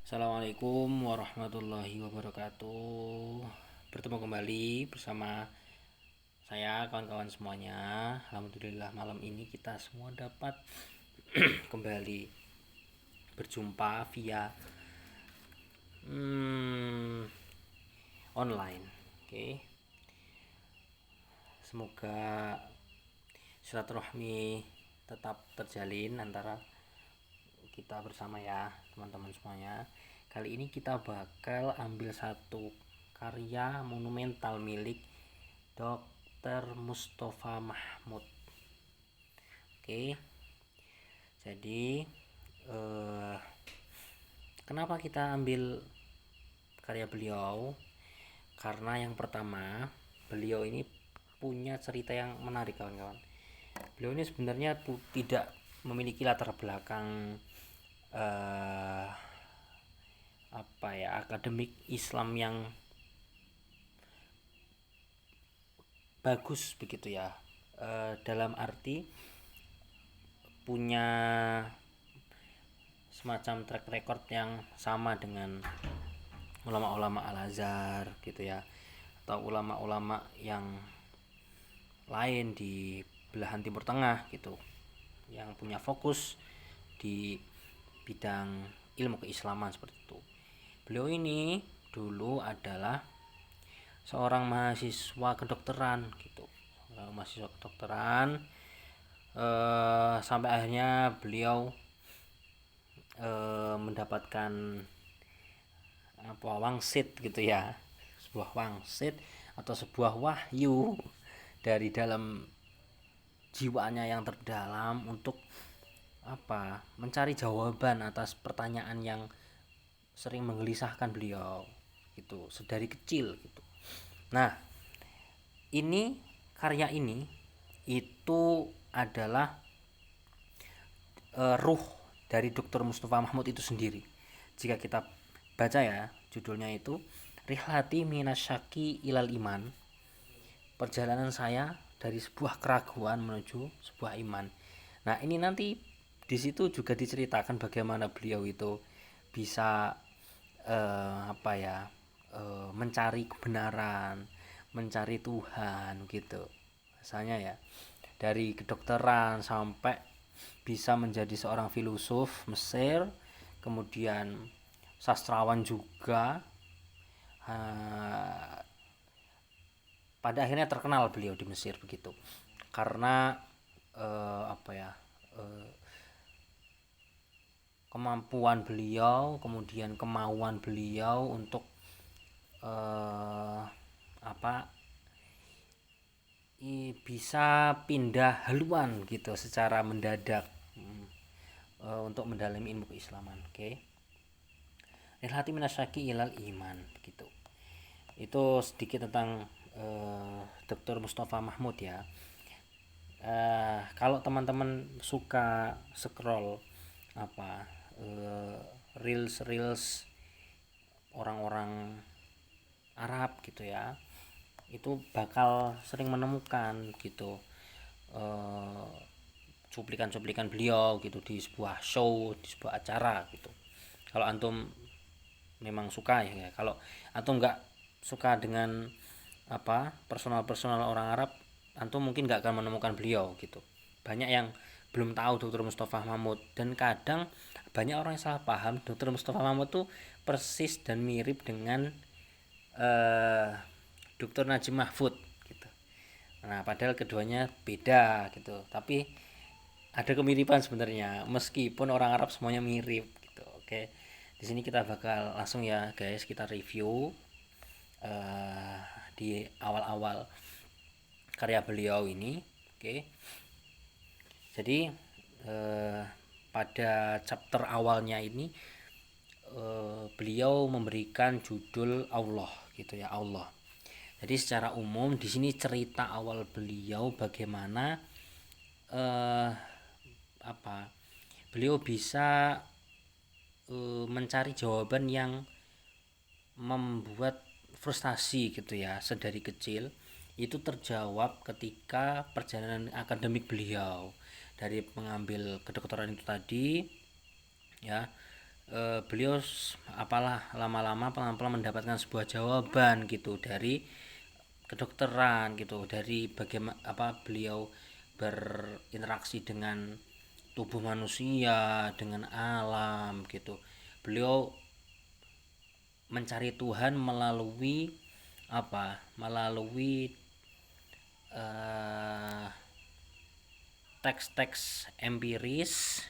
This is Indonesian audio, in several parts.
Assalamualaikum warahmatullahi wabarakatuh. Bertemu kembali bersama saya, kawan-kawan semuanya. Alhamdulillah malam ini kita semua dapat kembali berjumpa via online. Oke. Semoga silaturahmi tetap terjalin antara kita bersama ya, teman-teman semuanya. Kali ini kita bakal ambil satu karya monumental milik Dr. Mustafa Mahmud. Oke. Jadi kenapa kita ambil karya beliau? Karena yang pertama, beliau ini punya cerita yang menarik, kawan-kawan. Beliau ini sebenarnya tidak memiliki latar belakang akademik Islam yang bagus begitu ya, dalam arti punya semacam track record yang sama dengan ulama-ulama Al-Azhar gitu ya, atau ulama-ulama yang lain di belahan Timur Tengah gitu, yang punya fokus di bidang ilmu keislaman seperti itu. Beliau ini dulu adalah seorang mahasiswa kedokteran gitu, sampai akhirnya beliau mendapatkan wangsit gitu ya, sebuah wangsit atau sebuah wahyu dari dalam jiwanya yang terdalam untuk mencari jawaban atas pertanyaan yang sering menggelisahkan beliau gitu sedari kecil gitu. Nah, ini karya ini itu adalah ruh dari Dr. Mustafa Mahmud itu sendiri. Jika kita baca ya, judulnya itu Rihlati Minasyaki Ilal Iman, perjalanan saya dari sebuah keraguan menuju sebuah iman. Nah, ini nanti di situ juga diceritakan bagaimana beliau itu bisa mencari kebenaran, mencari Tuhan gitu. Misalnya ya, dari kedokteran sampai bisa menjadi seorang filosof Mesir, kemudian sastrawan juga. Pada akhirnya terkenal beliau di Mesir begitu, karena kemampuan beliau, kemudian kemauan beliau untuk bisa pindah haluan gitu secara mendadak untuk mendalami ilmu keislaman. Oke. Rihlati minasyaki ilal iman begitu. Itu sedikit tentang Dr. Mustafa Mahmud ya. Kalau teman-teman suka scroll reels orang-orang Arab gitu ya, itu bakal sering menemukan gitu cuplikan-cuplikan beliau gitu di sebuah show, di sebuah acara gitu. Kalau antum memang suka ya, kalau antum nggak suka dengan personal orang Arab, antum mungkin nggak akan menemukan beliau gitu. Banyak yang belum tahu Dr. Mustafa Mahmud, dan kadang banyak orang yang salah paham Dr. Mustafa Mahmud tuh persis dan mirip dengan Dr. Najib Mahfud gitu. Nah, padahal keduanya beda gitu, tapi ada kemiripan sebenarnya meskipun orang Arab semuanya mirip gitu. Oke. Di sini kita bakal langsung ya guys, kita review di awal-awal karya beliau ini. Oke. Jadi pada chapter awalnya ini beliau memberikan judul Allah gitu ya, Allah. Jadi secara umum di sini cerita awal beliau bagaimana beliau bisa mencari jawaban yang membuat frustasi gitu ya sedari kecil, itu terjawab ketika perjalanan akademik beliau dari mengambil kedokteran itu tadi ya. Beliau apalah lama-lama pelan-pelan mendapatkan sebuah jawaban gitu dari kedokteran gitu, dari bagaimana beliau berinteraksi dengan tubuh manusia, dengan alam gitu. Beliau mencari Tuhan melalui melalui teks-teks empiris,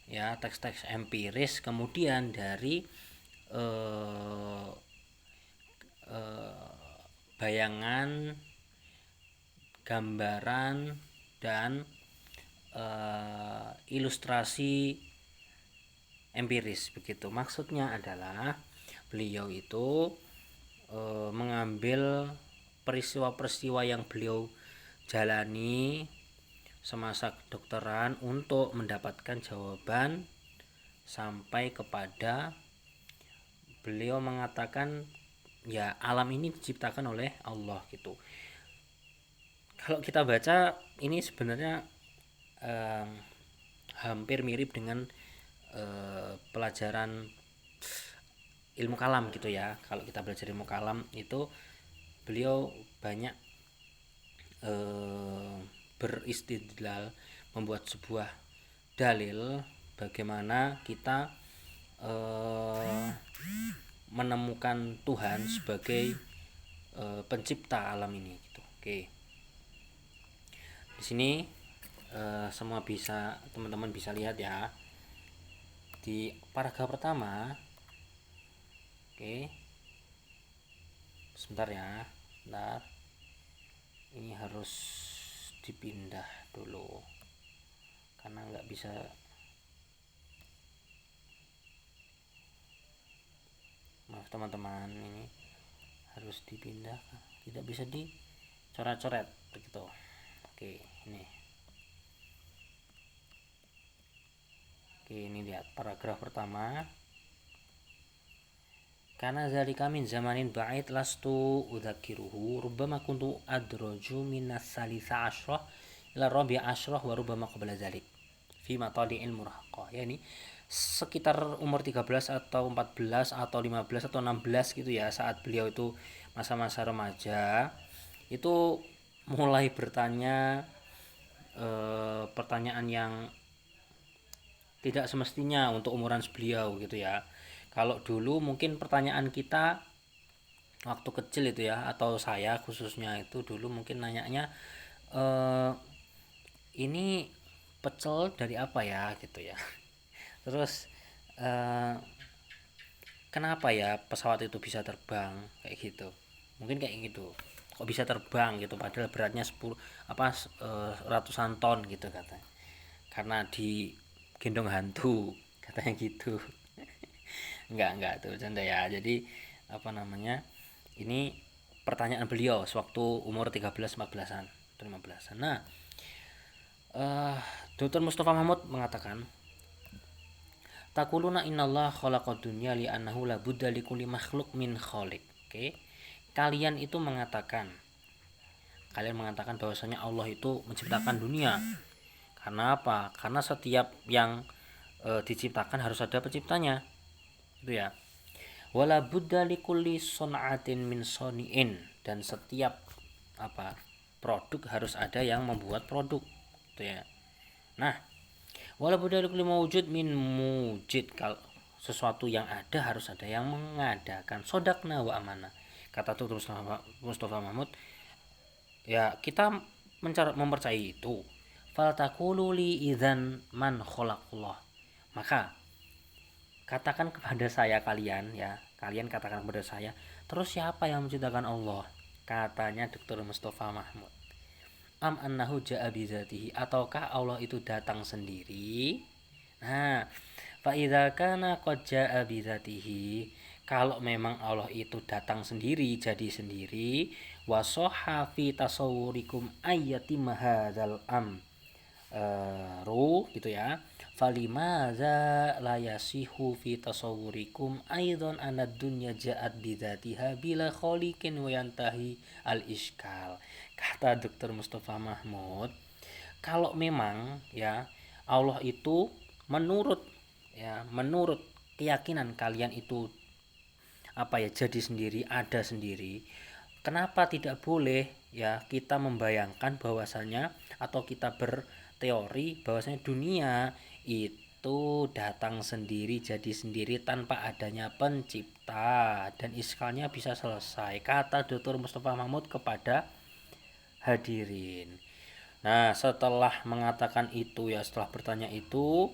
ya, teks-teks empiris, kemudian dari eh, bayangan, gambaran, dan ilustrasi empiris begitu. Maksudnya adalah beliau itu mengambil peristiwa-peristiwa yang beliau jalani semasa kedokteran untuk mendapatkan jawaban, sampai kepada beliau mengatakan ya alam ini diciptakan oleh Allah gitu. Kalau kita baca ini sebenarnya hampir mirip dengan pelajaran ilmu kalam gitu ya. Kalau kita belajar ilmu kalam itu beliau banyak beristidlal, membuat sebuah dalil bagaimana kita menemukan Tuhan sebagai pencipta alam ini gitu. Oke. Di sini semua bisa, teman-teman bisa lihat ya, di paragraf pertama. Oke, sebentar ya, sebentar, ini harus dipindah dulu karena nggak bisa. Maaf teman-teman, ini harus dipindah, tidak bisa dicoret-coret begitu. Oke, ini. Oke, ini lihat paragraf pertama. Karena zalika min zamanin ba'id lastu udzakiruhu rubbama kuntu adraju minas salisa asyrah ila rabi asyrah wa rubbama qabla zalik fi matali'il murahaqah. Ya, ini sekitar umur 13 atau 14 atau 15 atau 16 gitu ya, saat beliau itu masa-masa remaja itu mulai bertanya pertanyaan yang tidak semestinya untuk umuran beliau gitu ya. Kalau dulu mungkin pertanyaan kita waktu kecil itu ya, atau saya khususnya itu dulu mungkin nanyanya ini pecel dari apa ya gitu ya. Terus kenapa ya pesawat itu bisa terbang kayak gitu, mungkin kayak gitu, kok bisa terbang gitu padahal beratnya 10 ratusan ton gitu katanya, karena di gendong hantu katanya gitu. Enggak tuh canda ya. Jadi ini pertanyaan beliau sewaktu umur 13 14-an atau 15-an. Nah, Dr. Mustafa Mahmud mengatakan, Takuluna innallah khalaqad dunya li annahu la budda likulli makhluk min khaliq. Oke. Kalian mengatakan bahwasanya Allah itu menciptakan dunia. Karena apa? Karena setiap yang diciptakan harus ada penciptanya. Itu ya. Wala budda likulli sun'atin min soni'in, dan setiap produk harus ada yang membuat produk. Itu ya. Nah, wala budda likulli mawjud min mujid, kalau sesuatu yang ada harus ada yang mengadakan. Sodakna wa amana, kata Dr. Mustafa Mahmud, ya kita mempercayai itu. Faltaqulu li idzan man khalaqallah, maka katakan kepada saya kalian katakan kepada saya, terus siapa yang menciptakan Allah? Katanya Dr. Mustafa Mahmud, am annahu ja'a bidzatihi, ataukah Allah itu datang sendiri? Nah, fa idza kana qad ja'a bidzatihi, kalau memang Allah itu datang sendiri, jadi sendiri, wa sahha fi tasawwurikum ayati mahadzal gitu ya, falimadza la yasihu fi tasawwurikum aidan anad dunya ja'at bidzatiha bila khaliqin wa yantahi al iskal. Kata Dr. Mustafa Mahmud, kalau memang ya Allah itu menurut keyakinan kalian itu jadi sendiri, ada sendiri, kenapa tidak boleh ya kita membayangkan bahwasanya atau kita berteori bahwasanya dunia itu datang sendiri, jadi sendiri tanpa adanya pencipta dan iskalnya bisa selesai, kata Dr. Mustafa Mahmud kepada hadirin. Nah, setelah mengatakan itu ya, setelah bertanya itu,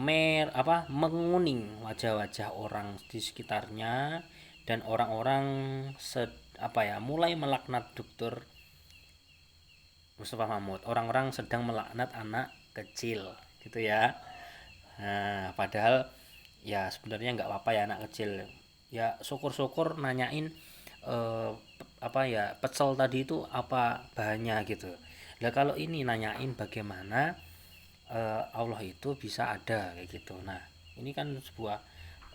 menguning wajah-wajah orang di sekitarnya dan orang-orang mulai melaknat Dr. Mustafa Mahmud. Orang-orang sedang melaknat anak kecil gitu ya. Nah, padahal ya sebenarnya nggak apa-apa ya anak kecil. Ya syukur-syukur nanyain pecel tadi itu apa bahannya gitu. Nah, kalau ini nanyain bagaimana Allah itu bisa ada kayak gitu. Nah, ini kan sebuah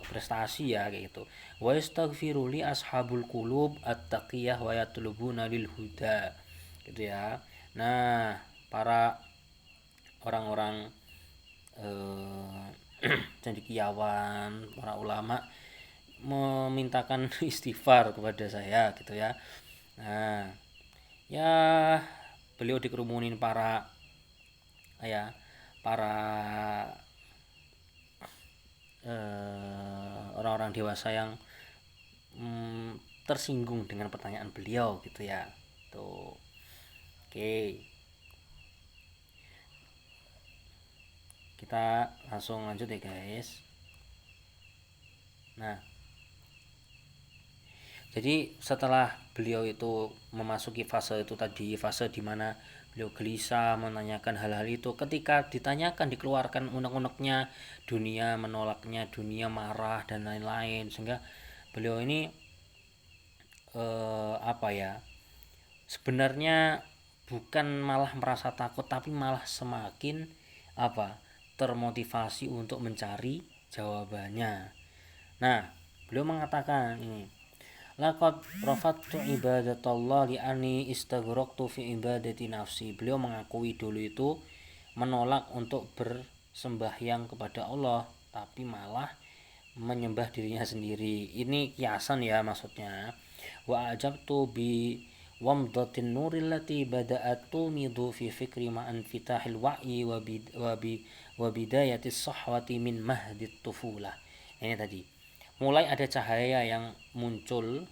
prestasi ya kayak gitu. Wa yastaghfiru li ashabul qulub at-taqiyah wa yatlubuna lil huda. Gitu ya. Nah, para orang-orang cendekiawan, para ulama memintakan istighfar kepada saya gitu ya. Nah, ya beliau dikerumunin para orang-orang dewasa yang tersinggung dengan pertanyaan beliau gitu ya. Tuh. Oke. Kita langsung lanjut ya guys. Nah, jadi setelah beliau itu memasuki fase itu tadi, fase dimana beliau gelisah menanyakan hal-hal itu, ketika ditanyakan dikeluarkan unek-uneknya, dunia menolaknya, dunia marah dan lain-lain, sehingga beliau ini sebenarnya bukan malah merasa takut, tapi malah semakin termotivasi untuk mencari jawabannya. Nah, beliau mengatakan ini, laqad rafadtu ibadatullah li'anni istaghraqtu fi ibadati nafsi. Beliau mengakui dulu itu menolak untuk bersembahyang kepada Allah, tapi malah menyembah dirinya sendiri. Ini kiasan ya maksudnya. Wa ajabtu bi wamdatin nuril lati bada'at tumidu fi fikri ma'an fitahil wa'i wa bidayatis sahwati min mahdit tufulah. Ini tadi mulai ada cahaya yang muncul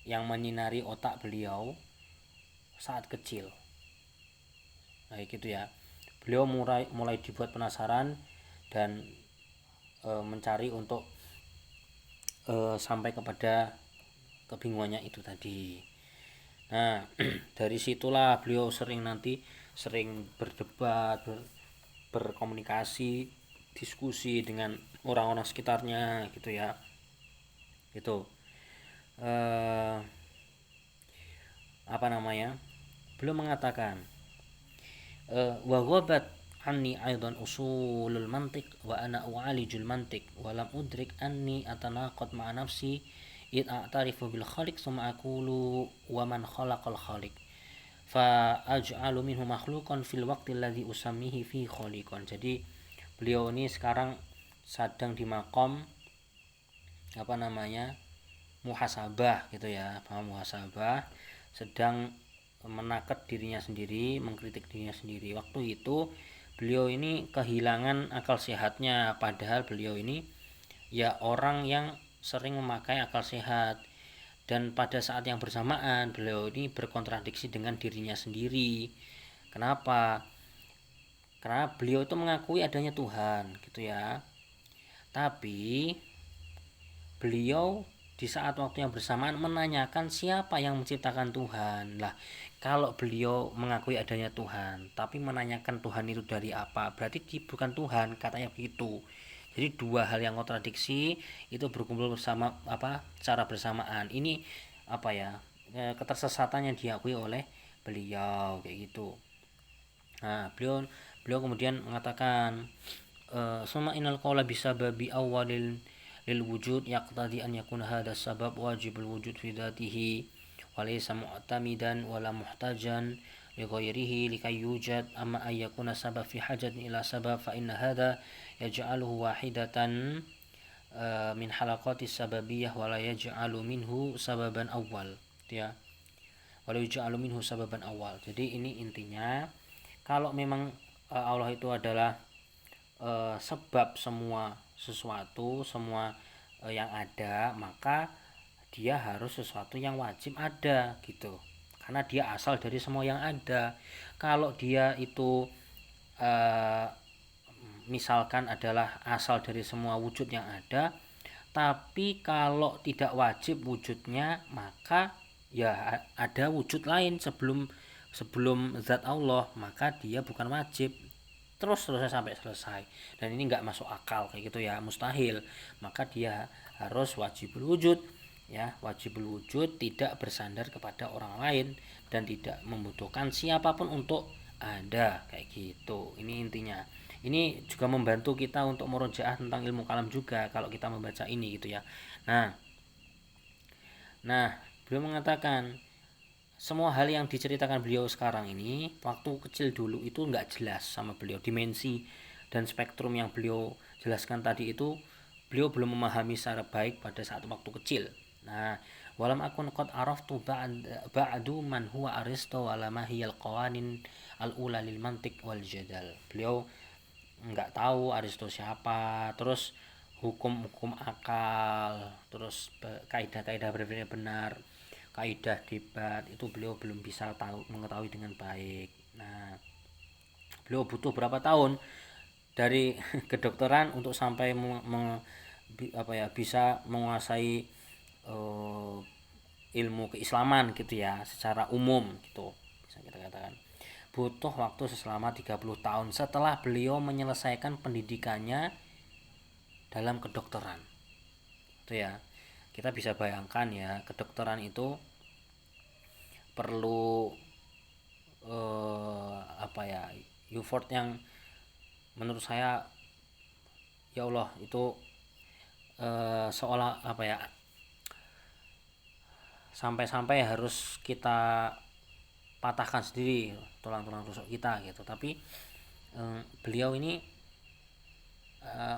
yang menyinari otak beliau saat kecil. Nah gitu ya. Beliau mulai dibuat penasaran dan mencari untuk sampai kepada kebingungannya itu tadi. Nah, dari situlah beliau sering berdebat, berkomunikasi, diskusi dengan orang-orang sekitarnya gitu ya. Gitu. Beliau mengatakan wa ghabat anni aidan usulul mantiq wa ana u'alijul mantiq wa lam udrik anni atanaqad ma'a nafsi id a'tarifu bil khaliq summa aqulu wa man khalaqal khaliq fa aj'alu minhu makhluqan fil waqti alladhi usammihi fi khaliqan. Jadi beliau ini sekarang sedang di makom muhasabah gitu ya, muhasabah, sedang menakat dirinya sendiri, mengkritik dirinya sendiri. Waktu itu beliau ini kehilangan akal sehatnya, padahal beliau ini ya orang yang sering memakai akal sehat, dan pada saat yang bersamaan beliau ini berkontradiksi dengan dirinya sendiri. Kenapa? Karena beliau itu mengakui adanya Tuhan gitu ya, tapi beliau di saat waktu yang bersamaan menanyakan siapa yang menciptakan Tuhan. Lah, kalau beliau mengakui adanya Tuhan tapi menanyakan Tuhan itu dari apa, berarti bukan Tuhan, katanya begitu. Jadi dua hal yang kontradiksi itu berkumpul bersama secara bersamaan. Ini ketersesatan yang diakui oleh beliau kayak gitu. Nah, beliau kemudian mengatakan summa innal qawla bisababi awwalil lil wujud yaqtadi an yakuna hadha sabab wajibul wujud fi dhatihi wa laysa mu'tamidan wala muhtajan li ghairihi likay yujad, amma ay yakuna sabab fi hajatin ila sabab fa inna hadha yaj'aluhu wahidatan min halaqatis sababiyah wa la yaj'alu minhu sababan awal, ya. Wa la yaj'alu minhu sababan awal. Jadi ini intinya, kalau memang Allah itu adalah sebab semua sesuatu, semua yang ada, maka dia harus sesuatu yang wajib ada gitu, karena dia asal dari semua yang ada. Kalau dia itu misalkan adalah asal dari semua wujud yang ada, tapi kalau tidak wajib wujudnya, maka ya ada wujud lain sebelum zat Allah, maka dia bukan wajib terus sampai selesai, dan ini nggak masuk akal kayak gitu ya, mustahil. Maka dia harus wajibul wujud, ya, wajibul wujud, tidak bersandar kepada orang lain dan tidak membutuhkan siapapun untuk ada, kayak gitu. Ini intinya. Ini juga membantu kita untuk murojaah tentang ilmu kalam juga kalau kita membaca ini gitu ya. Nah, beliau mengatakan semua hal yang diceritakan beliau sekarang ini, waktu kecil dulu itu nggak jelas sama beliau. Dimensi dan spektrum yang beliau jelaskan tadi itu beliau belum memahami secara baik pada saat waktu kecil. Nah, walam akun qad araftu ba'du man huwa aristo wala mahiyal qawanin al-ula lil mantiq wal jadal. Beliau nggak tahu Aristo siapa, terus hukum-hukum akal, terus kaidah-kaidah berpikir benar, kaidah debat, itu beliau belum bisa mengetahui dengan baik. Nah, beliau butuh berapa tahun dari kedokteran untuk sampai bisa menguasai ilmu keislaman gitu ya, secara umum gitu bisa kita katakan. Butuh waktu selama 30 tahun setelah beliau menyelesaikan pendidikannya dalam kedokteran. Itu ya. Kita bisa bayangkan ya, kedokteran itu perlu effort yang menurut saya, ya Allah, itu seolah sampai-sampai harus kita patahkan sendiri tulang-tulang rusuk kita gitu. Tapi beliau ini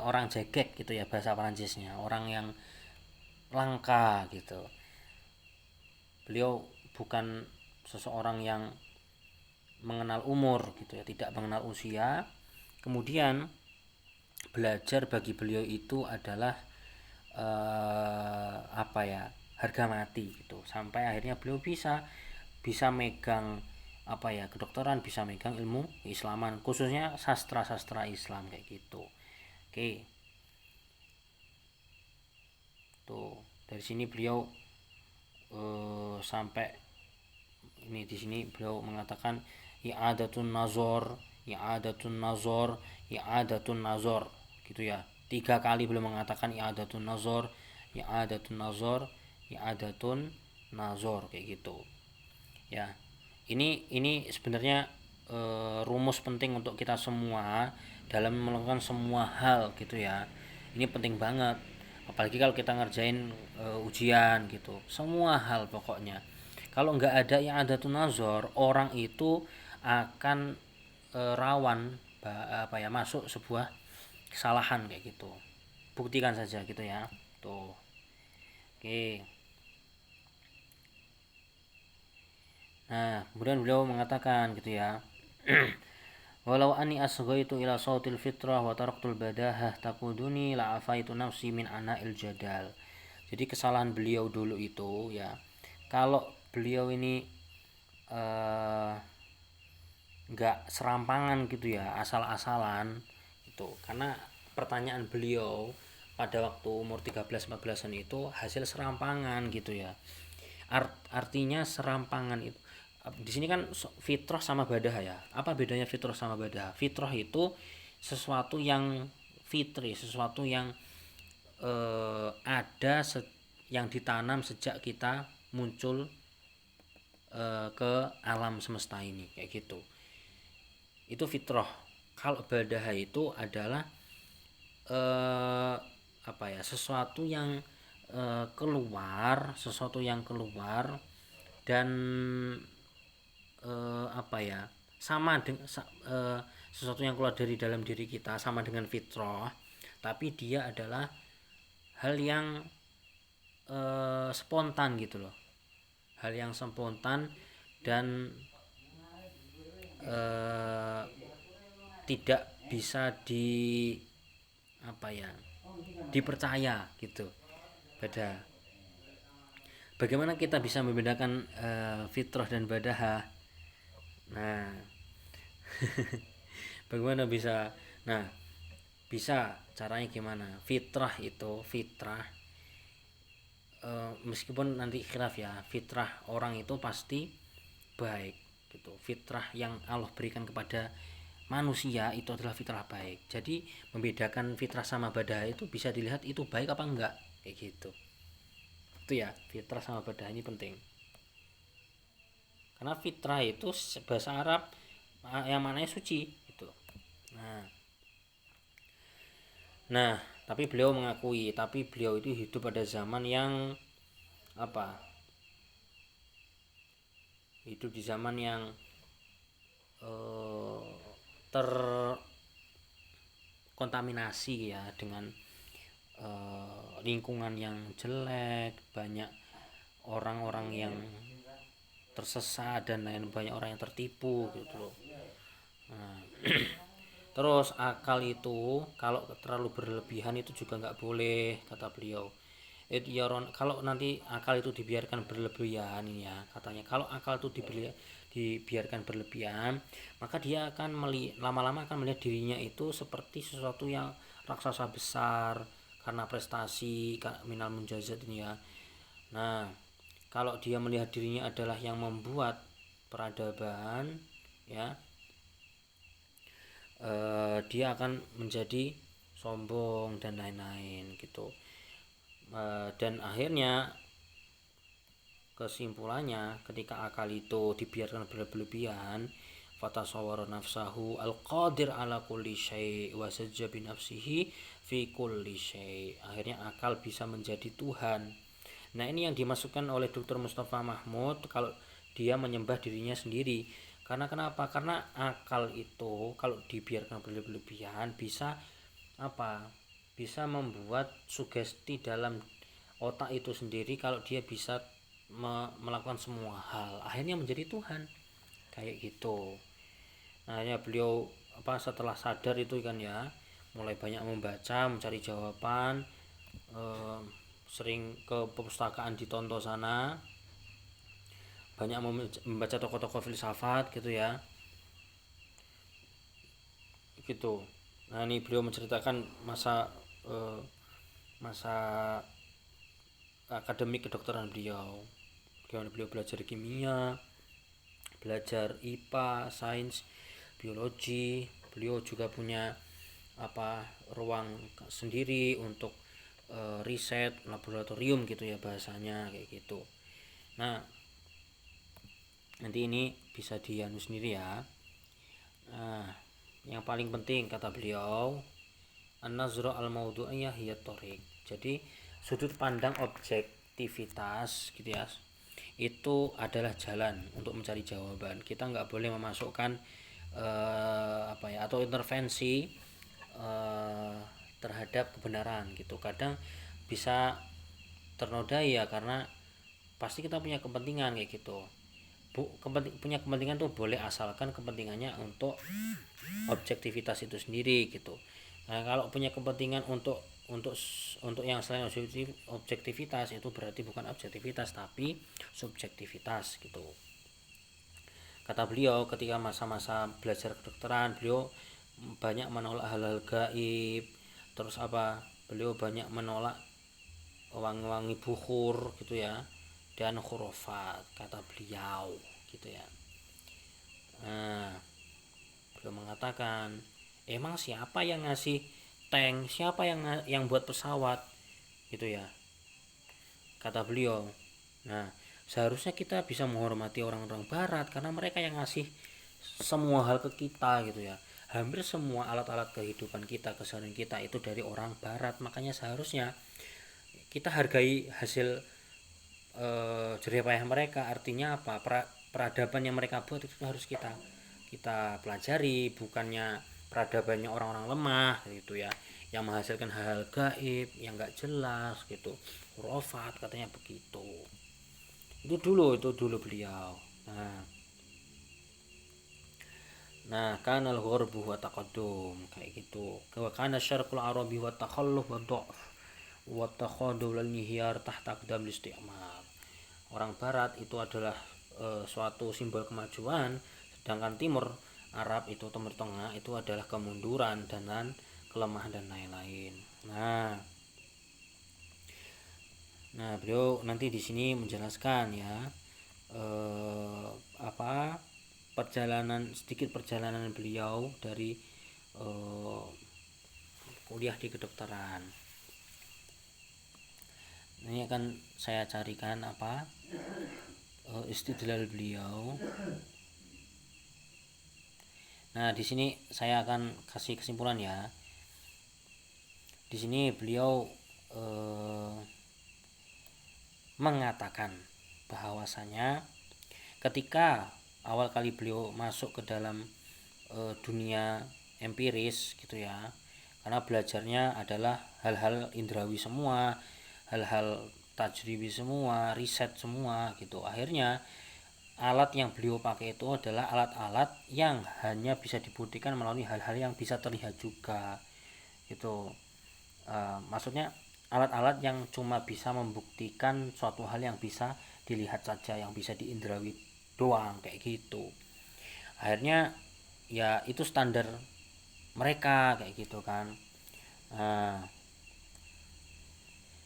orang jegek gitu ya, bahasa Perancisnya, orang yang langka gitu. Beliau bukan seseorang yang mengenal umur gitu ya, tidak mengenal usia. Kemudian belajar bagi beliau itu adalah harga mati gitu, sampai akhirnya beliau bisa megang kedokteran, bisa megang ilmu keislaman, khususnya sastra Islam kayak gitu. Oke, tuh dari sini beliau sampai ini, di sini beliau mengatakan i'adatun nazar gitu ya. 3 kali beliau mengatakan i'adatun nazar kayak gitu ya. Ini sebenarnya rumus penting untuk kita semua dalam melakukan semua hal gitu ya. Ini penting banget, apalagi kalau kita ngerjain ujian gitu, semua hal pokoknya. Kalau nggak ada yang ada tunazor, orang itu akan rawan masuk sebuah kesalahan kayak gitu. Buktikan saja gitu ya. Tuh. Oke. Nah, kemudian beliau mengatakan gitu ya. Walau ani asghaitu ila sautil fitrah wa taraktul badahah taquduni la afaitu nafsi min ana'il jadal. Jadi kesalahan beliau dulu itu ya, kalau beliau ini nggak serampangan gitu ya, asal-asalan itu, karena pertanyaan beliau pada waktu umur 13-14an itu hasil serampangan gitu ya. Artinya serampangan itu di sini kan fitrah sama badah ya. Apa bedanya fitrah sama badah? Fitrah itu sesuatu yang fitri, sesuatu yang ada yang ditanam sejak kita muncul ke alam semesta ini kayak gitu. Itu fitrah. Kalau badah itu adalah sesuatu yang keluar, dan sama dengan sesuatu yang keluar dari dalam diri kita, sama dengan fitrah, tapi dia adalah hal yang spontan gitu loh, hal yang spontan dan tidak bisa dipercaya gitu. Beda. Bagaimana kita bisa membedakan fitrah dan badahah? Nah, bagaimana bisa? Nah, bisa caranya gimana? Fitrah meskipun nanti khilaf ya, fitrah orang itu pasti baik gitu. Fitrah yang Allah berikan kepada manusia itu adalah fitrah baik. Jadi membedakan fitrah sama badahah itu bisa dilihat itu baik apa enggak, kayak gitu. Itu ya, fitrah sama badahah ini penting. Karena fitrah itu bahasa Arab yang maknanya suci gitu. Nah, tapi beliau mengakui, tapi beliau itu hidup pada zaman yang apa? Hidup di zaman yang terkontaminasi ya dengan lingkungan yang jelek, banyak orang-orang yang tersesat dan lain, banyak orang yang tertipu gitu loh. Nah, terus akal itu kalau terlalu berlebihan itu juga nggak boleh, kata beliau. Kalau nanti akal itu dibiarkan berlebihan ini ya, katanya kalau akal itu dibiarkan berlebihan, maka dia akan lama-lama akan melihat dirinya itu seperti sesuatu yang raksasa besar karena prestasi minal munjazat ini ya. Nah, kalau dia melihat dirinya adalah yang membuat peradaban ya, dia akan menjadi sombong dan lain-lain gitu. Dan akhirnya kesimpulannya ketika akal itu dibiarkan berlebihan, fatasawwara nafsahu al-qadir ala kulli syai' wa sajja bi nafsihi fi kulli syai'. Akhirnya akal bisa menjadi Tuhan. Nah, ini yang dimasukkan oleh Dr. Mustafa Mahmud kalau dia menyembah dirinya sendiri. Karena kenapa? Karena akal itu kalau dibiarkan berlebihan bisa bisa membuat sugesti dalam otak itu sendiri kalau dia bisa melakukan semua hal, akhirnya menjadi Tuhan kayak gitu. Nah, akhirnya beliau setelah sadar itu kan ya, mulai banyak membaca, mencari jawaban, sering ke perpustakaan di Tonto sana, banyak membaca tokoh-tokoh filsafat gitu ya, gitu. Nah, ini beliau menceritakan masa akademik kedokteran beliau, bagaimana beliau belajar kimia, belajar IPA, sains, biologi. Beliau juga punya ruang sendiri untuk riset, laboratorium gitu ya bahasanya kayak gitu. Nah, nanti ini bisa dianu sendiri ya. Nah, yang paling penting kata beliau, an-nazra al-maudu'iyah hiya thoriq. Jadi sudut pandang objektivitas gitu ya, itu adalah jalan untuk mencari jawaban. Kita nggak boleh memasukkan atau intervensi terhadap kebenaran gitu. Kadang bisa ternodai ya, karena pasti kita punya kepentingan kayak gitu. Punya kepentingan tuh boleh, asalkan kepentingannya untuk objektivitas itu sendiri gitu. Nah, kalau punya kepentingan untuk yang selain objektivitas, itu berarti bukan objektivitas tapi subjektivitas gitu. Kata beliau ketika masa-masa belajar kedokteran, beliau banyak menolak hal-hal gaib. Terus beliau banyak menolak wangi-wangi bukhur gitu ya, dan khurafat kata beliau gitu ya. Nah, beliau mengatakan, emang siapa yang ngasih tank, siapa yang buat pesawat gitu ya, kata beliau. Nah, seharusnya kita bisa menghormati orang-orang barat karena mereka yang ngasih semua hal ke kita gitu ya. Hampir semua alat-alat kehidupan kita, keseharian kita itu dari orang barat. Makanya seharusnya kita hargai hasil jerih payah mereka. Artinya peradaban yang mereka buat itu harus kita pelajari, bukannya peradabannya orang-orang lemah gitu ya. yang menghasilkan hal-hal gaib yang nggak jelas gitu, khurafat katanya begitu. Itu dulu beliau. Nah kanal ghurbu wa taqaddum kayak gitu. Wa kana syarqul arabi wa takhalluf wa dha'f wa takhadul al-mihyar tahta aqdam isti'mar. Orang barat itu adalah suatu simbol kemajuan, sedangkan timur Arab itu timur tengah itu adalah kemunduran dan kelemahan dan lain-lain. Nah, beliau nanti di sini menjelaskan ya sedikit perjalanan beliau dari kuliah di kedokteran. Ini akan saya carikan istidlal beliau. Nah, di sini saya akan kasih kesimpulan ya. Di sini beliau mengatakan bahwasanya ketika awal kali beliau masuk ke dalam dunia empiris gitu ya, karena belajarnya adalah hal-hal indrawi semua, hal-hal tajribi semua, riset semua gitu. Akhirnya alat yang beliau pakai itu adalah alat-alat yang hanya bisa dibuktikan melalui hal-hal yang bisa terlihat juga gitu. Maksudnya alat-alat yang cuma bisa membuktikan suatu hal yang bisa dilihat saja, yang bisa diindrawi doang kayak gitu. Akhirnya ya itu standar mereka kayak gitu kan.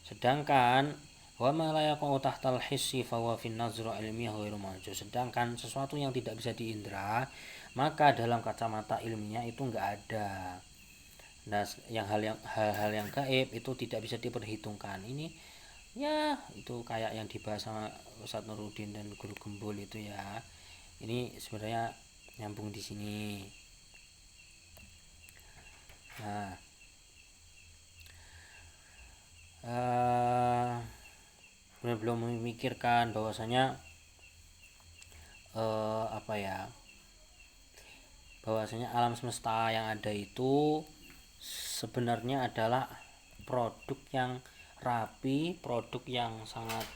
Sedangkan wa ma la yaqa'u tahtal hissi fa huwa fi nazra ilmiyyah ghairu mawjud. Sedangkan sesuatu yang tidak bisa diindra, maka dalam kacamata ilmiah itu enggak ada. Nah, hal-hal yang gaib itu tidak bisa diperhitungkan. Ini ya itu kayak yang dibahas sama Ustadz Nuruddin dan Guru Gembul itu ya. Ini sebenarnya nyambung di sini. Nah, belum memikirkan bahwasanya bahwasanya alam semesta yang ada itu sebenarnya adalah produk yang rapi, produk yang sangat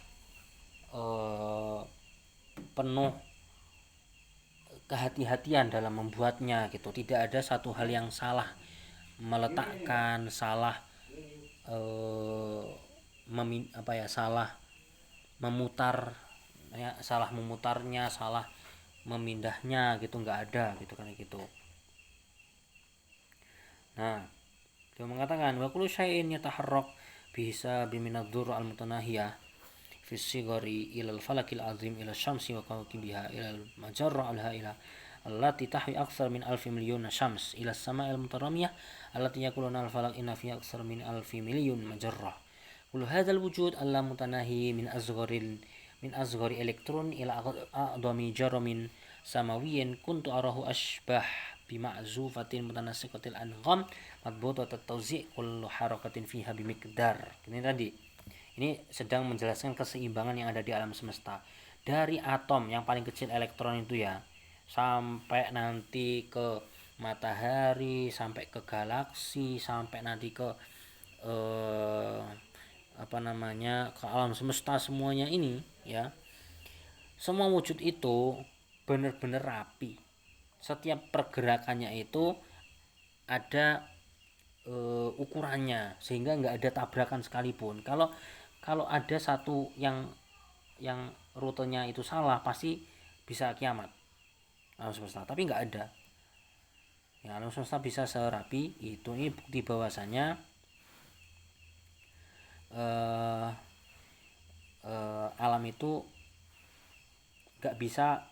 penuh kehati-hatian dalam membuatnya gitu. Tidak ada satu hal yang salah meletakkan, salah salah memutar ya, salah memutarnya, salah memindahnya gitu, nggak ada gitu kan gitu. Nah, dia mengatakan wa kullu syai'in yataharrak bisa biminaddur al-mutanahiyah fi sigari ila al-falakil azim ila syamsi wa kawakibiha ila al-majarra al-haila allati tahwi akthar min alfi milyun syams ila as-sama'il mutaramiyah allati yakuluna al-falak inna fi akthar min alfi milyun majarrah. Kullu hadzal wujud alla mutanahi min azghari elektron ila a'dami jaramin samawiyin kuntu arahu ashbah bima'zufatin mutanasiqatil angham madbutat at-tawzi' kullu harakatin fiha bimiqdar. Ini tadi. Ini sedang menjelaskan keseimbangan yang ada di alam semesta. Dari atom yang paling kecil elektron itu ya, sampai nanti ke matahari, sampai ke galaksi, sampai nanti ke ke alam semesta semuanya ini ya. Semua wujud itu benar-benar rapi. Setiap pergerakannya itu ada ukurannya sehingga nggak ada tabrakan sekalipun. Kalau ada satu yang rutenya itu salah pasti bisa kiamat alam semesta, tapi nggak ada. Ya, alam semesta bisa serapi itu. Ini bukti bahwasanya alam itu nggak bisa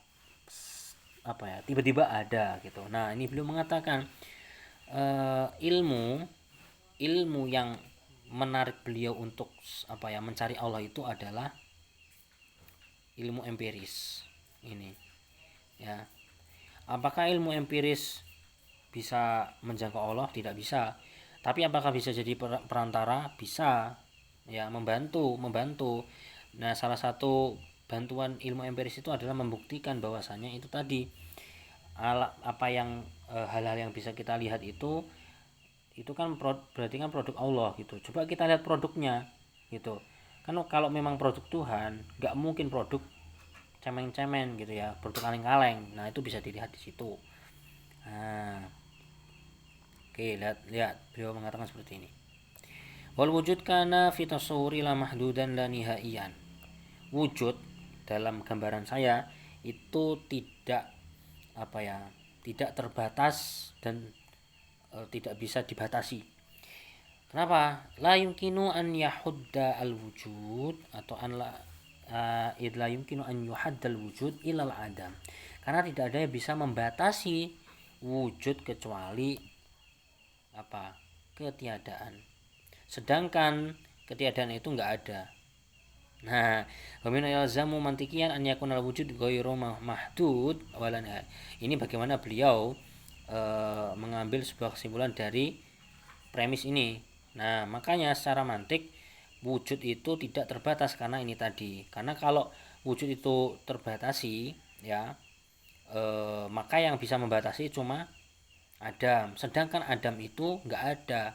tiba-tiba ada gitu. Nah, ini beliau mengatakan ilmu yang menarik beliau untuk mencari Allah itu adalah ilmu empiris ini ya. Apakah ilmu empiris bisa menjangkau Allah? Tidak bisa. Tapi apakah bisa jadi perantara? Bisa ya, membantu. Nah, salah satu bantuan ilmu empiris itu adalah membuktikan bahwasanya itu tadi hal-hal yang bisa kita lihat itu itu kan berarti kan produk Allah gitu. Coba kita lihat produknya gitu. Kan kalau memang produk Tuhan, nggak mungkin produk cemen-cemen gitu ya, produk kaleng-kaleng. Nah itu bisa dilihat di situ. Nah, oke, lihat beliau mengatakan seperti ini. Wal wujud kana fi tasawuri la mahdudan la nihaiyan. Wujud dalam gambaran saya itu tidak apa ya, tidak terbatas dan tidak bisa dibatasi. Kenapa? La yumkinu an yahudda al wujud atau an la la yumkinu an yuhadda al wujud ilal adam. Karena tidak ada yang bisa membatasi wujud kecuali apa? Ketiadaan. Sedangkan ketiadaan itu enggak ada. Nah, wa min yalzamu mantiqiyan an yakuna al wujud ghairu mahdud walan. Ini bagaimana beliau mengambil sebuah kesimpulan dari premis ini. Nah, makanya secara mantik wujud itu tidak terbatas karena ini tadi. Karena kalau wujud itu terbatasi, ya, maka yang bisa membatasi cuma Adam. Sedangkan Adam itu nggak ada.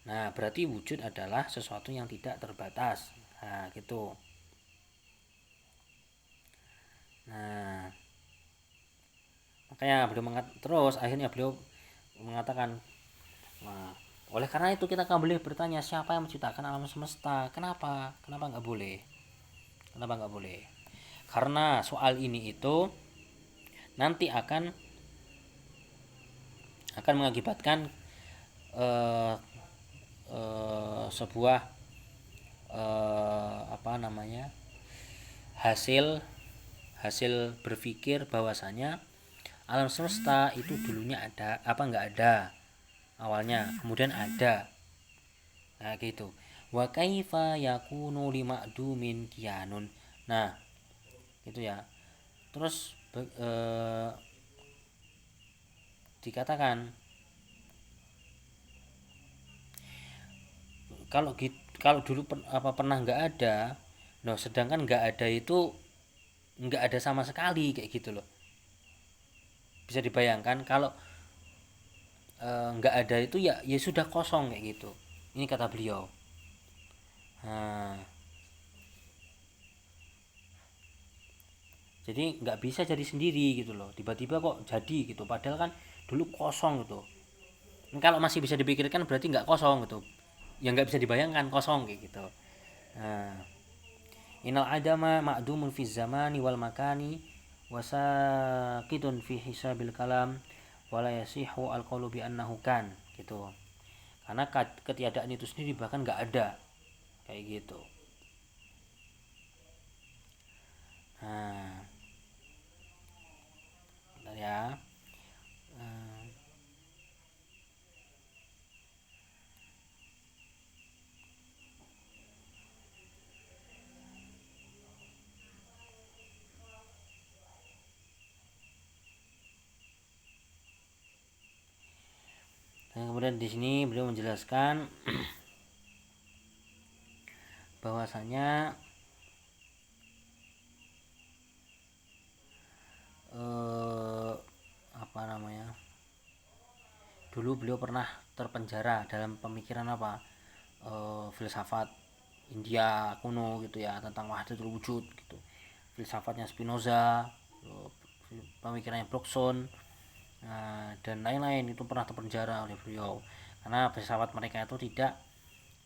Nah, berarti wujud adalah sesuatu yang tidak terbatas. Nah, gitu. Nah, makanya terus akhirnya beliau mengatakan, nah, oleh karena itu kita akan boleh bertanya siapa yang menciptakan alam semesta. Kenapa nggak boleh? Kenapa nggak boleh? Karena soal ini itu nanti akan mengakibatkan eh, sebuah apa namanya, hasil hasil berpikir bahwasanya alam semesta itu dulunya ada apa nggak ada awalnya, kemudian ada. Nah gitu. Wa kaifa yakunu limakdumin kianun. Nah gitu ya. Terus dikatakan kalau dulu pernah nggak ada. Nah sedangkan nggak ada itu nggak ada sama sekali kayak gitu loh. Bisa dibayangkan kalau nggak ada itu ya sudah kosong kayak gitu. Ini kata beliau. Nah, jadi nggak bisa jadi sendiri gitu loh, tiba-tiba kok jadi gitu, padahal kan dulu kosong gitu. Ini kalau masih bisa dipikirkan berarti nggak kosong gitu, yang nggak bisa dibayangkan kosong kayak gitu. Nah, inal adama ma'dumun fi zamani wal makani wasakitun fi hisabil kalam wala yasihu al qawlu bi annahu kan gitu. Karena ketiadaan itu sendiri bahkan nggak ada kayak gitu. Nah, bentar ya. Dan kemudian di sini beliau menjelaskan bahwasanya apa namanya, dulu beliau pernah terpenjara dalam pemikiran apa, filsafat India kuno gitu ya, tentang wahdatul wujud gitu, filsafatnya Spinoza, pemikirannya Bergson, dan lain-lain itu pernah terpenjara oleh beliau karena filsafat mereka itu tidak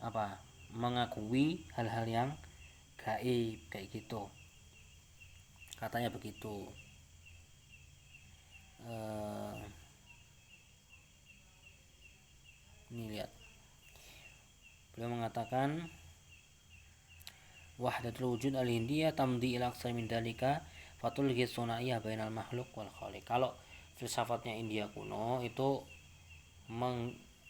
apa, mengakui hal-hal yang gaib kayak gitu, katanya begitu. Ini lihat, beliau mengatakan wahdatul wujud al-hindiyah tamdi ila aqsa min dalika fatulghi sunaiyah bainal makhluk wal khaliq. Kalau filsafatnya India kuno itu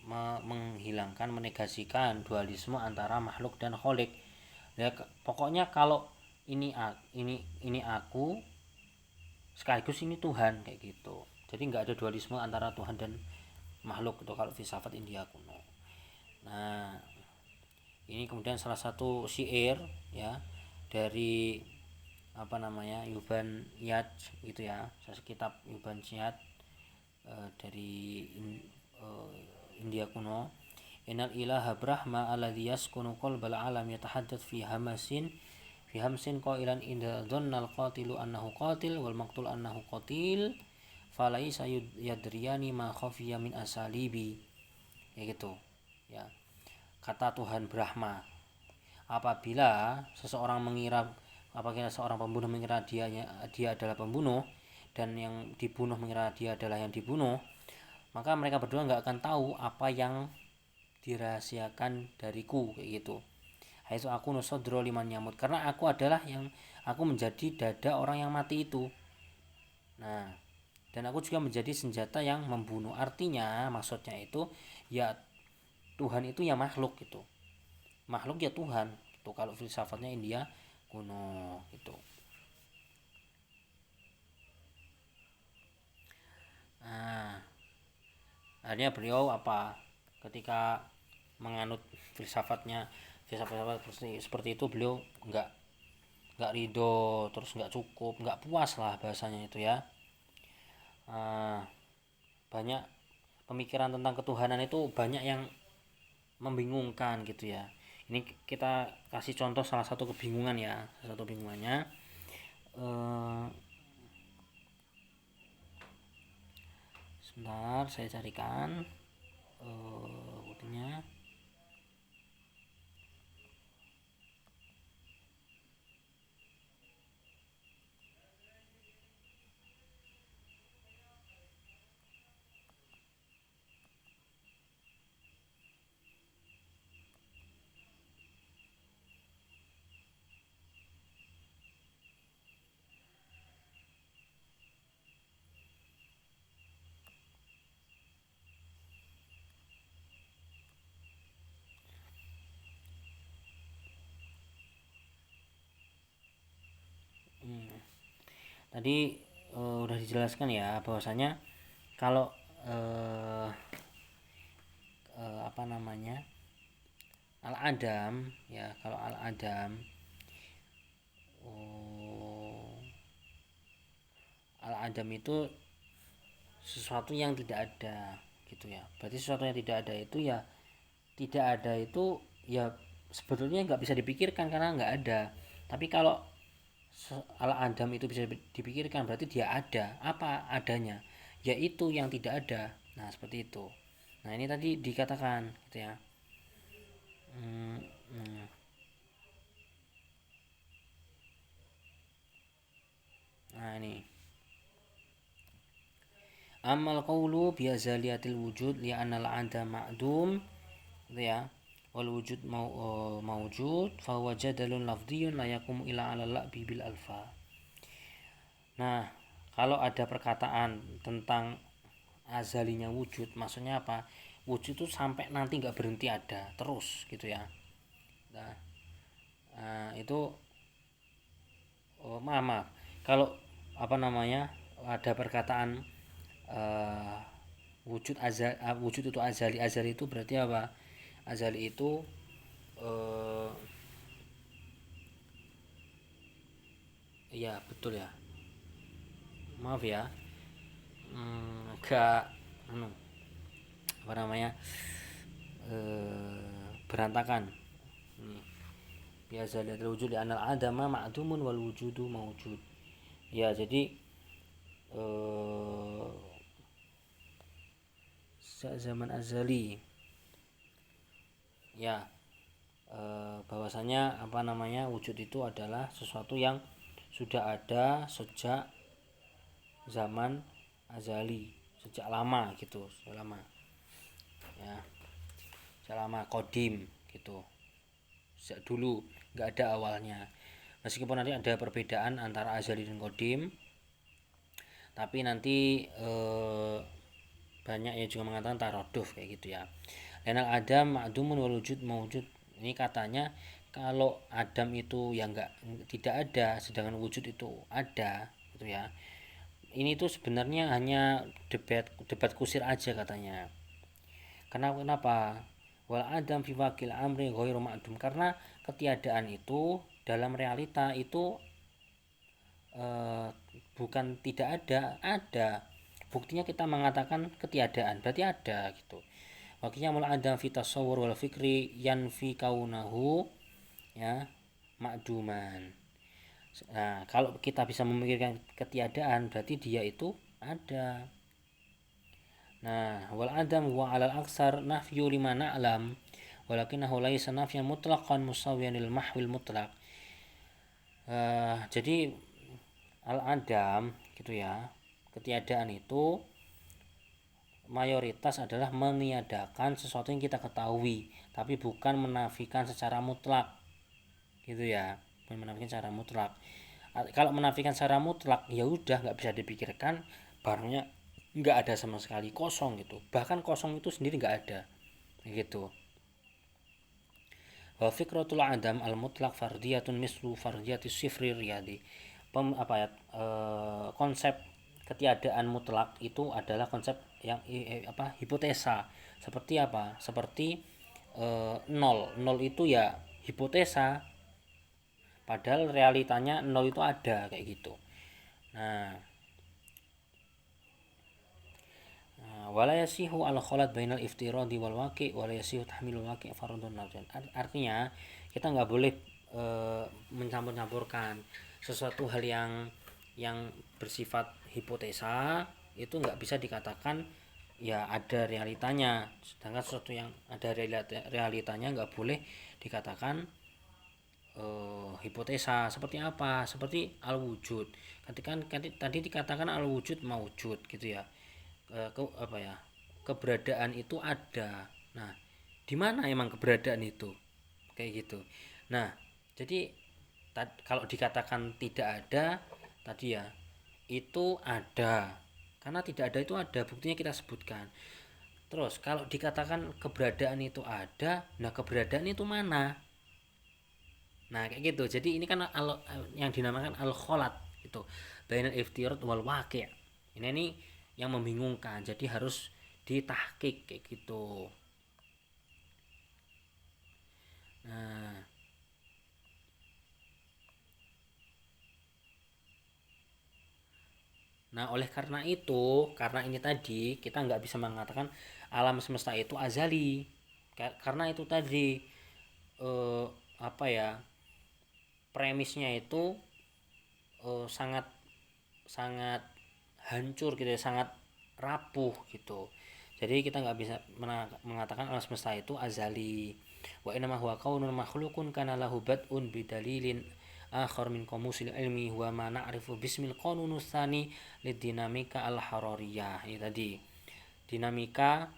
menghilangkan, menegasikan dualisme antara makhluk dan khalik. Ya, pokoknya kalau ini aku sekaligus ini Tuhan kayak gitu. Jadi nggak ada dualisme antara Tuhan dan makhluk itu kalau filsafat India kuno. Nah, ini kemudian salah satu syair ya dari apa namanya, Yuban Yat gitu ya, kitab Yuban Yat dari India kuno, innal ilaha Brahma alladhi yaskunu qalbal alam yatahaddats fi hamsin qailan inda dhannal qatilu annahu qatil wal maqtul annahu qatil falaisa yadriyani ma khafiya min asalibi, ya gitu ya. Kata Tuhan Brahma, apabila seorang pembunuh mengira dia adalah pembunuh, dan yang dibunuh mengira dia adalah yang dibunuh, maka mereka berdua nggak akan tahu apa yang dirahasiakan dariku, kayak gitu. Haitsu aku nusodro liman nyamut, karena aku adalah yang aku menjadi dada orang yang mati itu. Nah, dan aku juga menjadi senjata yang membunuh. Artinya maksudnya itu ya Tuhan itu ya makhluk gitu, makhluk ya Tuhan itu kalau filsafatnya India kuno gitu. Nah, akhirnya beliau apa, ketika menganut filsafat seperti itu, beliau nggak ridho, terus nggak cukup, nggak puas lah bahasanya itu ya. Banyak pemikiran tentang ketuhanan itu banyak yang membingungkan gitu ya. Ini kita kasih contoh salah satu kebingungan ya, salah satu bingungannya. Sebentar saya carikan bukunya. Tadi udah dijelaskan ya bahwasanya kalau apa namanya, al-adam ya, kalau al-adam al-adam itu sesuatu yang tidak ada gitu ya. Berarti sesuatu yang tidak ada itu ya, tidak ada itu ya sebetulnya nggak bisa dipikirkan karena nggak ada. Tapi kalau al-adam itu bisa dipikirkan, berarti dia ada. Apa adanya? Yaitu yang tidak ada. Nah seperti itu. Nah ini tadi dikatakan gitu ya. Nah ini amal qawlu bi azaliyatil wujud li anal adam ma'dum gitu ya, wal wujud mawjud fa huwa jadalun lafdhiyun la yaqumu ila ala la'bi bil alfa. Nah, kalau ada perkataan tentang azalinya wujud, maksudnya apa? Wujud itu sampai nanti nggak berhenti ada terus gitu ya. Nah, itu maaf, kalau apa namanya, ada perkataan wujud itu azali itu berarti apa? Azali itu ya betul ya, maaf ya, agak apa namanya, berantakan. Biasa lihat wujud anal adama ma'dumun wal wujudu mawjud. Ya jadi zaman azali ya, bahwasanya apa namanya, wujud itu adalah sesuatu yang sudah ada sejak zaman azali, sejak lama gitu, sejak lama ya, sejak lama kodim gitu, sejak dulu, nggak ada awalnya. Meskipun nanti ada perbedaan antara azali dan kodim, tapi nanti banyak yang juga mengatakan taroduf kayak gitu ya. Lenal adam ma'dumun wal wujud mawjud. Ini katanya kalau adam itu yang tidak ada, sedangkan wujud itu ada gitu ya. Ini tuh sebenarnya hanya debat kusir aja katanya. Kenapa? Wal adam fi waqil amri ghairu ma'dum, karena ketiadaan itu dalam realita itu bukan tidak ada, ada. Buktinya kita mengatakan ketiadaan berarti ada gitu. Wa qiyamul adam fi tasawwur wal fikri yanfi kaunahu ya ma'duman. Nah, kalau kita bisa memikirkan ketiadaan berarti dia itu ada. Nah, wal adam huwa 'alal aksar nafyu lima na'lam walakinahu laysa nafyan mutlaqan musawiyan lil mahwil mutlaq. Jadi al adam gitu ya, ketiadaan itu mayoritas adalah meniadakan sesuatu yang kita ketahui, tapi bukan menafikan secara mutlak gitu ya, bukan menafikan secara mutlak. Kalau menafikan secara mutlak ya udah nggak bisa dipikirkan, barangnya nggak ada sama sekali, kosong gitu, bahkan kosong itu sendiri nggak ada gitu. Wa fikratul adam al mutlak fardiyatun mislu fardiyatis sifri riyadi. Konsep ketiadaan mutlak itu adalah konsep yang hipotesa. Seperti apa? Seperti nol itu ya hipotesa, padahal realitanya nol itu ada kayak gitu. Nah, wala yasihu al khalat bainal iftiradi wal waqi' wala yasihu tahmilul waqi' fardun nazar. Artinya kita nggak boleh mencampur-campurkan sesuatu hal yang bersifat hipotesa itu nggak bisa dikatakan ya ada realitanya, sedangkan sesuatu yang ada realitanya nggak boleh dikatakan hipotesa. Seperti apa? Seperti al wujud. Ketika tadi dikatakan al wujud maujud gitu ya, keberadaan itu ada. Nah, di mana emang keberadaan itu kayak gitu. Nah, jadi kalau dikatakan tidak ada tadi ya, itu ada, karena tidak ada itu ada, buktinya kita sebutkan. Terus kalau dikatakan keberadaan itu ada, nah keberadaan itu mana? Nah kayak gitu. Jadi ini kan yang dinamakan al kholat itu bainal iftirat wal waqi'. Ini yang membingungkan, jadi harus ditahqiq kayak gitu. Nah oleh karena itu, karena ini tadi kita nggak bisa mengatakan alam semesta itu azali, karena itu tadi eh, apa ya, premisnya itu sangat sangat hancur gitu ya, sangat rapuh gitu. Jadi kita nggak bisa mengatakan alam semesta itu azali. Wa inna ma huwa kaunun makhlukun kana lahu bad'un bidalilin akhar min qamusil ilmi huwa ma na'rifu bismil qanunus tsani lidinamika al harariyah. Ini tadi dinamika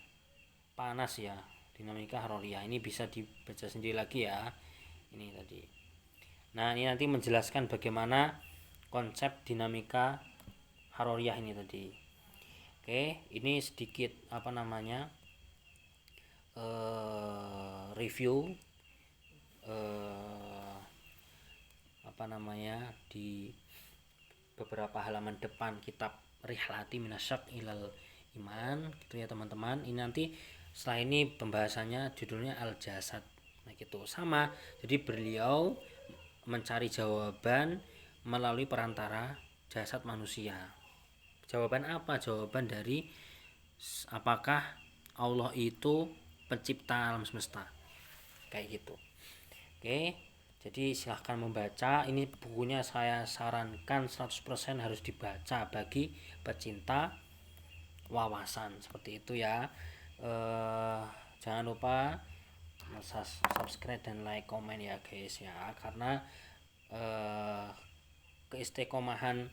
panas ya, dinamika harariyah. Ini bisa dibaca sendiri lagi ya. Ini tadi. Nah, ini nanti menjelaskan bagaimana konsep dinamika haroriyah ini tadi. Oke, ini sedikit review di beberapa halaman depan kitab Rihlati Minasyak Ilal Iman gitu ya teman-teman. Ini nanti setelah ini pembahasannya judulnya Al Jasad. Nah gitu sama. Jadi beliau mencari jawaban melalui perantara jasad manusia. Jawaban apa? Jawaban dari apakah Allah itu pencipta alam semesta, kayak gitu. Oke, jadi silahkan membaca. Ini bukunya saya sarankan 100% harus dibaca bagi pecinta wawasan seperti itu ya. Jangan lupa subscribe dan like, komen ya guys ya, karena keistiqomahan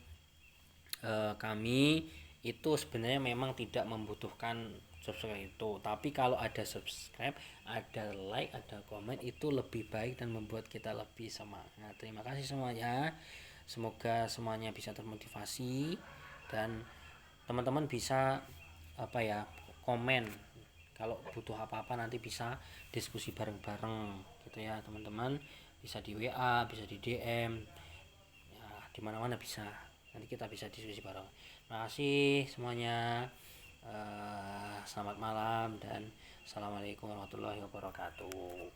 kami itu sebenarnya memang tidak membutuhkan subscribe itu, tapi kalau ada subscribe, ada like, ada komen itu lebih baik dan membuat kita lebih semangat. Terima kasih semuanya, semoga semuanya bisa termotivasi dan teman-teman bisa komen kalau butuh apa-apa, nanti bisa diskusi bareng-bareng gitu ya teman-teman, bisa di WA, bisa di DM ya, dimana-mana bisa, nanti kita bisa diskusi bareng. Terima kasih semuanya, selamat malam dan assalamualaikum warahmatullahi wabarakatuh.